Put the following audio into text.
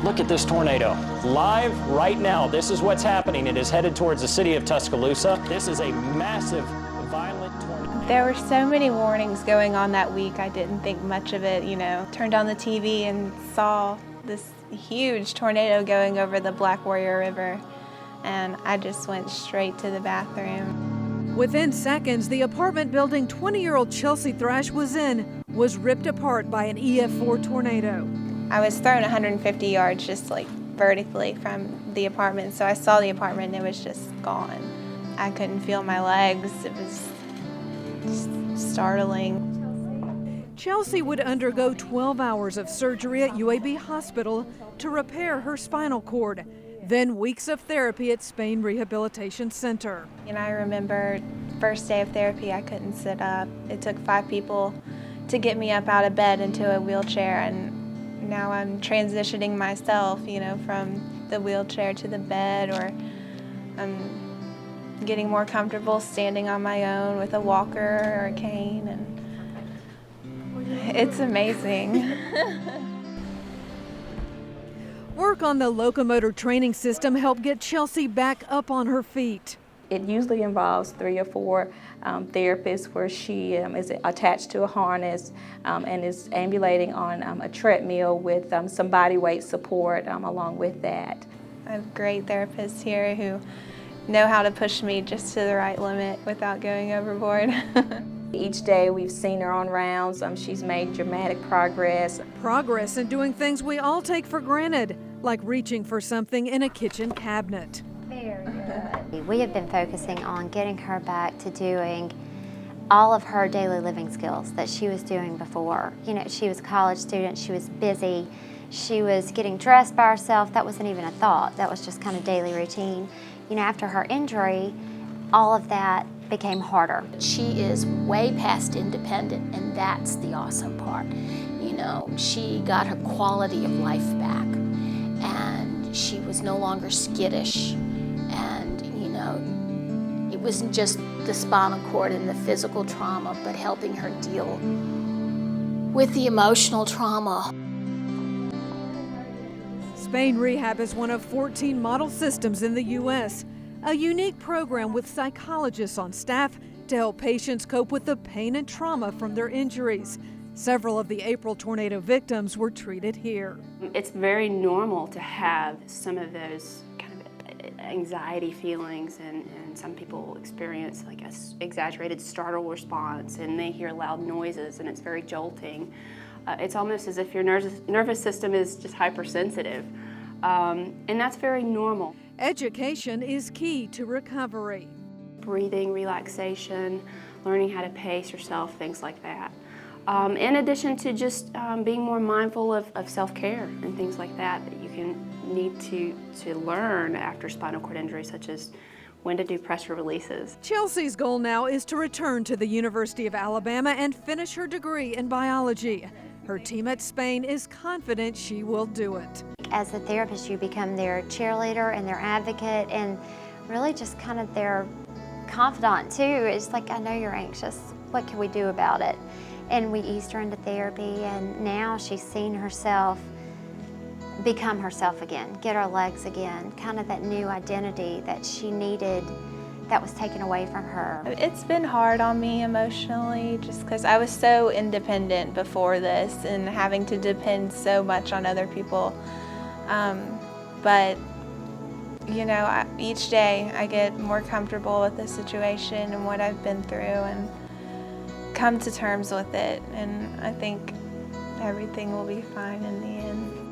Look at this tornado. Live right now, this is what's happening. It is headed towards the city of Tuscaloosa. This is a massive, violent tornado. There were so many warnings going on that week. I didn't think much of it, you know. Turned on the TV and saw this huge tornado going over the Black Warrior River, and I just went straight to the bathroom. Within seconds, the apartment building 20-year-old Chelsea Thrash was in was ripped apart by an EF4 tornado. I was thrown 150 yards just like vertically from the apartment, so I saw the apartment and it was just gone. I couldn't feel my legs. It was just startling. Chelsea would undergo 12 hours of surgery at UAB Hospital to repair her spinal cord, then weeks of therapy at Spain Rehabilitation Center. And I remember first day of therapy, I couldn't sit up. It took 5 people to get me up out of bed into a wheelchair, and now I'm transitioning myself, you know, from the wheelchair to the bed, or I'm getting more comfortable standing on my own with a walker or a cane, and it's amazing. Work on the locomotor training system helped get Chelsea back up on her feet. It usually involves 3 or 4 therapists where she is attached to a harness and is ambulating on a treadmill with some body weight support along with that. I have great therapists here who know how to push me just to the right limit without going overboard. Each day we've seen her on rounds. She's made dramatic progress. Progress in doing things we all take for granted, like reaching for something in a kitchen cabinet. Very good. We have been focusing on getting her back to doing all of her daily living skills that she was doing before. You know, she was a college student, she was busy, she was getting dressed by herself. That wasn't even a thought, that was just kind of daily routine. You know, after her injury, all of that became harder. She is way past independent, and that's the awesome part. You know, she got her quality of life back, and she was no longer skittish. And, you know, it wasn't just the spinal cord and the physical trauma, but helping her deal with the emotional trauma. Spain Rehab is one of 14 model systems in the U.S., a unique program with psychologists on staff to help patients cope with the pain and trauma from their injuries. Several of the April tornado victims were treated here. It's very normal to have some of those kind of anxiety feelings, and some people experience like an exaggerated startle response, and they hear loud noises, and it's very jolting. It's almost as if your nervous system is just hypersensitive, and that's very normal. Education is key to recovery. Breathing, relaxation, learning how to pace yourself, things like that. In addition to just being more mindful of self-care and things like that you can need to learn after spinal cord injury, such as when to do pressure releases. Chelsea's goal now is to return to the University of Alabama and finish her degree in biology. Her team at Spain is confident she will do it. As a therapist, you become their cheerleader and their advocate, and really just kind of their confidant too. It's like, I know you're anxious. What can we do about it? And we eased her into therapy, and now she's seen herself become herself again, get her legs again, kind of that new identity that she needed that was taken away from her. It's been hard on me emotionally just because I was so independent before this and having to depend so much on other people. But, you know, each day I get more comfortable with the situation and what I've been through and come to terms with it. And I think everything will be fine in the end.